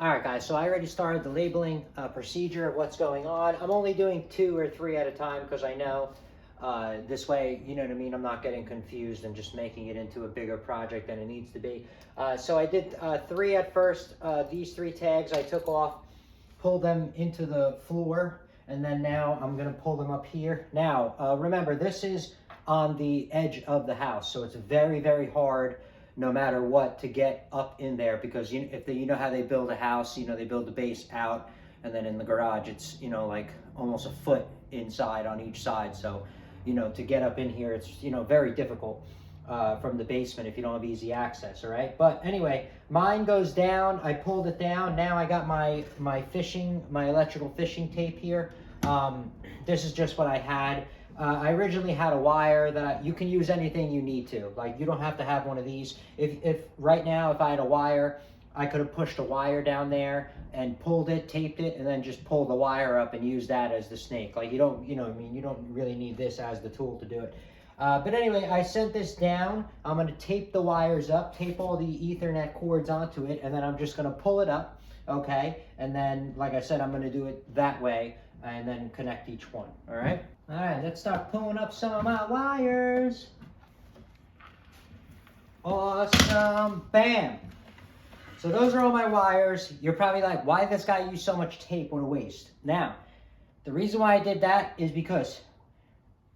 All right, guys, so I already started the labeling procedure of what's going on. I'm only doing 2 or 3 at a time because I know this way, you know what I mean, I'm not getting confused and just making it into a bigger project than it needs to be. So I did 3 at first. These 3 tags I took off, pulled them into the floor, and then now I'm going to pull them up here. Now, remember, this is on the edge of the house, so it's very, very hard no matter what to get up in there, because you know how they build a house, you know, they build the base out, and then in the garage it's, you know, like almost a foot inside on each side. So, you know, to get up in here, it's, you know, very difficult from the basement if you don't have easy access. All right, but anyway, mine goes down. I pulled it down. Now I got my electrical fishing tape here. This is just what I had. I originally had a wire that you can use anything you need to. Like, you don't have to have one of these. If right now, if I had a wire, I could have pushed a wire down there and pulled it, taped it, and then just pull the wire up and use that as the snake. Like, you don't, you know what I mean, you don't really need this as the tool to do it. But anyway, I sent this down. I'm going to tape the wires up, tape all the Ethernet cords onto it, and then I'm just going to pull it up, okay? And then, like I said, I'm going to do it that way and then connect each one, all right? All right, let's start pulling up some of my wires. Awesome, bam. So those are all my wires. You're probably like, why did this guy use so much tape? What a waste. Now, the reason why I did that is because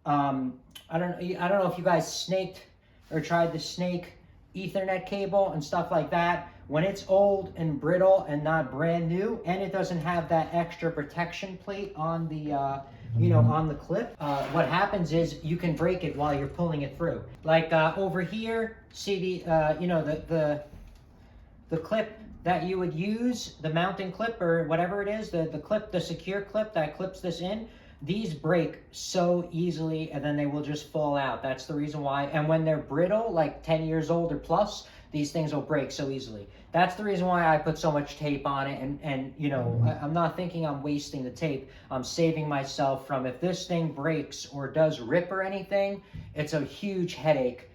I don't know if you guys snaked or tried to snake Ethernet cable and stuff like that. When it's old and brittle and not brand new, and it doesn't have that extra protection plate on the you know, on the clip, what happens is you can break it while you're pulling it through. Like over here, see the you know, the clip that you would use, the mounting clip or whatever it is, the clip, the secure clip that clips this in, these break so easily and then they will just fall out. That's the reason why. And when they're brittle, like 10 years old or plus, these things will break so easily. That's the reason why I put so much tape on it. And you know, I'm not thinking I'm wasting the tape. I'm saving myself from, if this thing breaks or does rip or anything, it's a huge headache.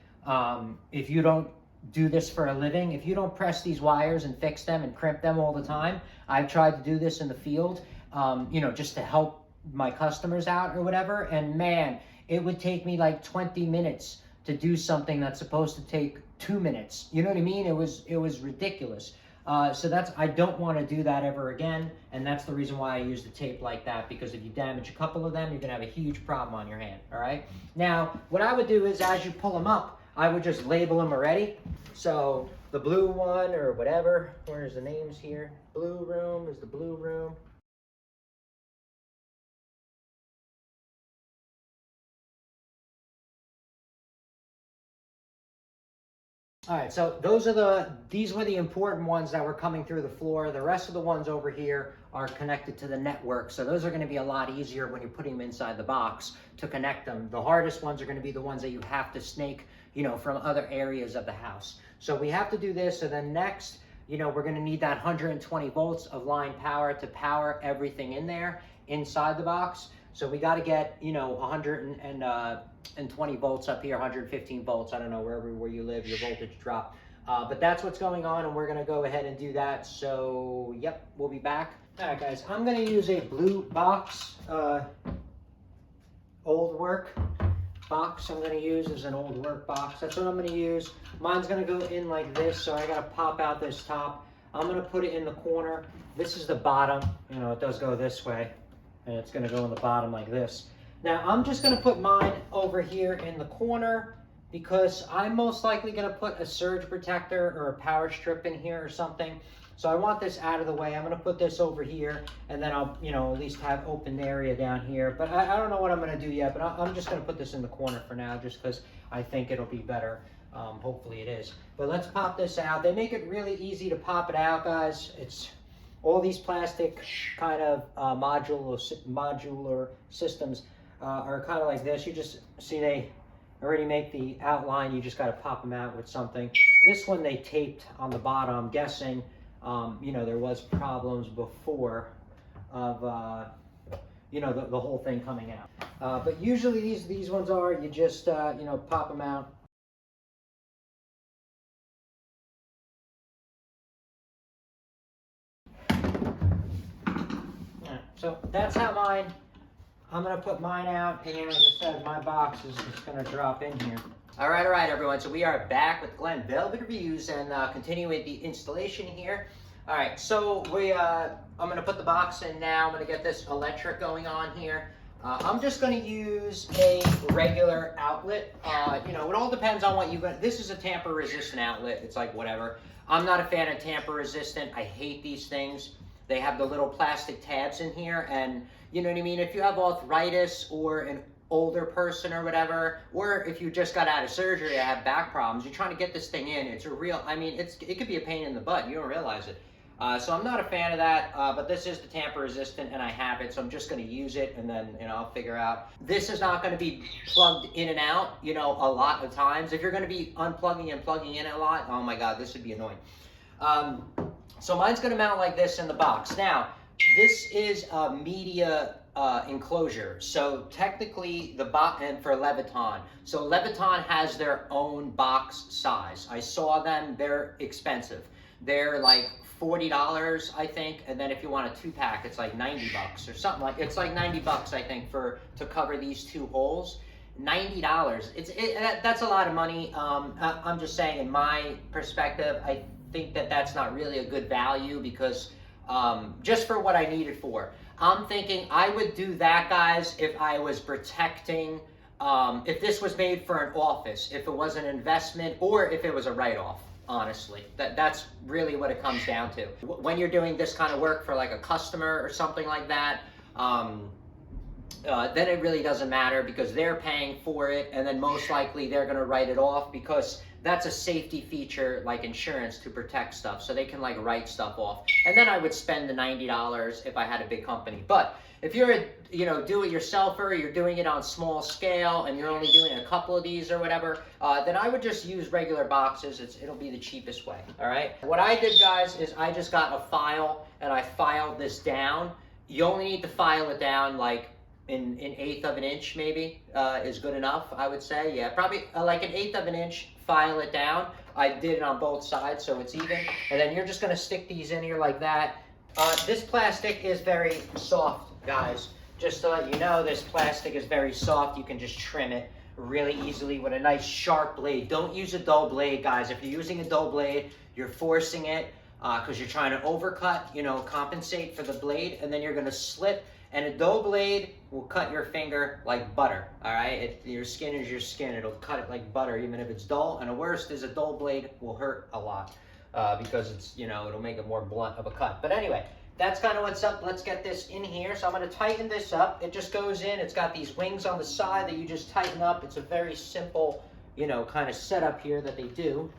If you don't do this for a living, if you don't press these wires and fix them and crimp them all the time. I've tried to do this in the field, you know, just to help my customers out or whatever. And man, it would take me like 20 minutes to do something that's supposed to take 2 minutes. You know what I mean? It was ridiculous. So I don't want to do that ever again. And that's the reason why I use the tape like that, because if you damage a couple of them, you're going to have a huge problem on your hand. All right. Now, what I would do is, as you pull them up, I would just label them already. So the blue one or whatever, where's the names here? Blue room is the blue room. All right, so these were the important ones that were coming through the floor. The rest of the ones over here are connected to the network. So those are going to be a lot easier when you're putting them inside the box to connect them. The hardest ones are going to be the ones that you have to snake, you know, from other areas of the house. So we have to do this. So then next, you know, we're going to need that 120 volts of line power to power everything in there inside the box. So we got to get, you know, 120 volts up here, 115 volts. I don't know, where you live, your voltage drop. But that's what's going on, and we're going to go ahead and do that. So, yep, we'll be back. All right, guys, I'm going to use a blue box, old work box. I'm going to use as an old work box. That's what I'm going to use. Mine's going to go in like this, so I got to pop out this top. I'm going to put it in the corner. This is the bottom. You know, it does go this way, and it's going to go in the bottom like this. Now, I'm just going to put mine over here in the corner because I'm most likely going to put a surge protector or a power strip in here or something. So I want this out of the way. I'm going to put this over here, and then I'll, you know, at least have open area down here. But I don't know what I'm going to do yet, but I'm just going to put this in the corner for now just because I think it'll be better. Hopefully it is. But let's pop this out. They make it really easy to pop it out, guys. It's all these plastic kind of modular systems are kind of like this. You just see they already make the outline. You just got to pop them out with something. This one they taped on the bottom. I'm guessing, you know, there was problems before of, you know, the whole thing coming out. But usually these ones are, you just, you know, pop them out. So that's how I'm gonna put mine out, and then like I said, my box is just gonna drop in here. All right, everyone. So we are back with Glenn Velvet Reviews and continuing the installation here. All right, so I'm gonna put the box in now. I'm gonna get this electric going on here. I'm just gonna use a regular outlet. You know, it all depends on what you got. This is a tamper-resistant outlet. It's like whatever. I'm not a fan of tamper-resistant. I hate these things. They have the little plastic tabs in here, and you know what I mean? If you have arthritis or an older person or whatever, or if you just got out of surgery or have back problems, you're trying to get this thing in, it's a real, I mean, it could be a pain in the butt. You don't realize it. So I'm not a fan of that, but this is the tamper resistant and I have it, so I'm just going to use it and then, you know, I'll figure out. This is not going to be plugged in and out, you know, a lot of times. If you're going to be unplugging and plugging in a lot, oh my God, this would be annoying. So mine's going to mount like this in the box. Now, this is a media enclosure. So technically the box, and for Leviton. So Leviton has their own box size. I saw them, they're expensive. They're like $40, I think, and then if you want a 2-pack, it's like $90 or something like. It's like $90, I think, to cover these 2 holes. $90. That's a lot of money. I'm just saying, in my perspective, I think that's not really a good value because just for what I need it for. I'm thinking I would do that, guys, if I was protecting. If this was made for an office, if it was an investment, or if it was a write-off. Honestly, that's really what it comes down to. When you're doing this kind of work for like a customer or something like that, then it really doesn't matter because they're paying for it, and then most likely they're going to write it off because that's a safety feature like insurance to protect stuff, so they can like write stuff off. And then I would spend the $90 if I had a big company. But if you're a do-it-yourselfer, you're doing it on small scale, and you're only doing a couple of these or whatever, then I would just use regular boxes. It'll be the cheapest way. All right. What I did, guys, is I just got a file and I filed this down. You only need to file it down like in 1/8 of an inch, maybe is good enough. I would say, yeah, probably like 1/8 of an inch. File it down. I did it on both sides, so it's even. And then you're just gonna stick these in here like that. This plastic is very soft, guys. Just to let you know, this plastic is very soft. You can just trim it really easily with a nice sharp blade. Don't use a dull blade, guys. If you're using a dull blade, you're forcing it because you're trying to overcut, you know, compensate for the blade, and then you're gonna slip. And a dull blade will cut your finger like butter, all right? Your skin is your skin. It'll cut it like butter, even if it's dull. And the worst is a dull blade will hurt a lot because it's, you know, it'll make it more blunt of a cut. But anyway, that's kind of what's up. Let's get this in here. So I'm going to tighten this up. It just goes in. It's got these wings on the side that you just tighten up. It's a very simple, you know, kind of setup here that they do.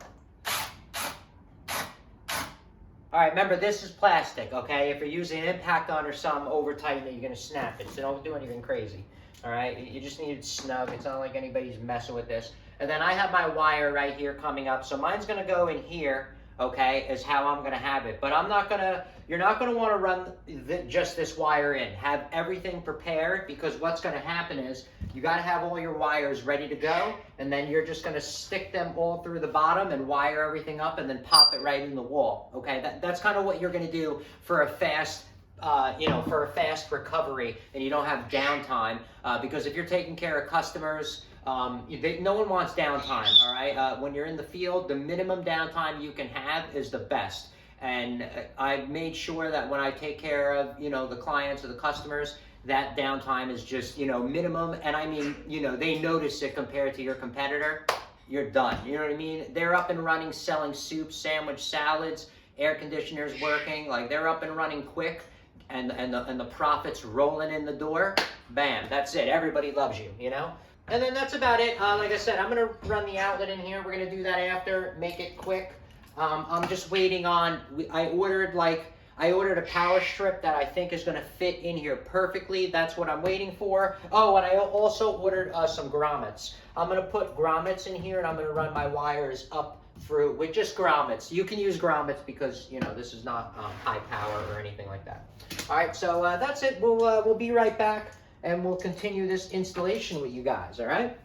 All right, remember, this is plastic, okay? If you're using an impact gun or some over-tighten it, you're going to snap it. So don't do anything crazy, all right? You just need it snug. It's not like anybody's messing with this. And then I have my wire right here coming up. So mine's going to go in here, okay, is how I'm going to have it. But I'm not going to, you're not going to want to run just this wire in. Have everything prepared, because what's going to happen is you got to have all your wires ready to go, and then you're just going to stick them all through the bottom and wire everything up and then pop it right in the wall, okay? That's kind of what you're going to do for a fast for a fast recovery, and you don't have downtime, because if you're taking care of customers, no one wants downtime, all right? When you're in the field, the minimum downtime you can have is the best. And I've made sure that when I take care of, you know, the clients or the customers, that downtime is just, you know, minimum. And I mean, you know, they notice it compared to your competitor, you're done. You know what I mean? They're up and running, selling soups, sandwich salads, air conditioners working, like they're up and running quick, and the profits rolling in the door. Bam, that's it. Everybody loves you, you know? And then that's about it. Like I said, I'm gonna run the outlet in here. We're gonna do that after, make it quick. I'm just waiting on, I ordered a power strip that I think is gonna fit in here perfectly. That's what I'm waiting for. Oh, and I also ordered some grommets. I'm gonna put grommets in here, and I'm gonna run my wires up through with just grommets. You can use grommets because, you know, this is not high power or anything like that. All right, so that's it. We'll be right back, and we'll continue this installation with you guys, all right?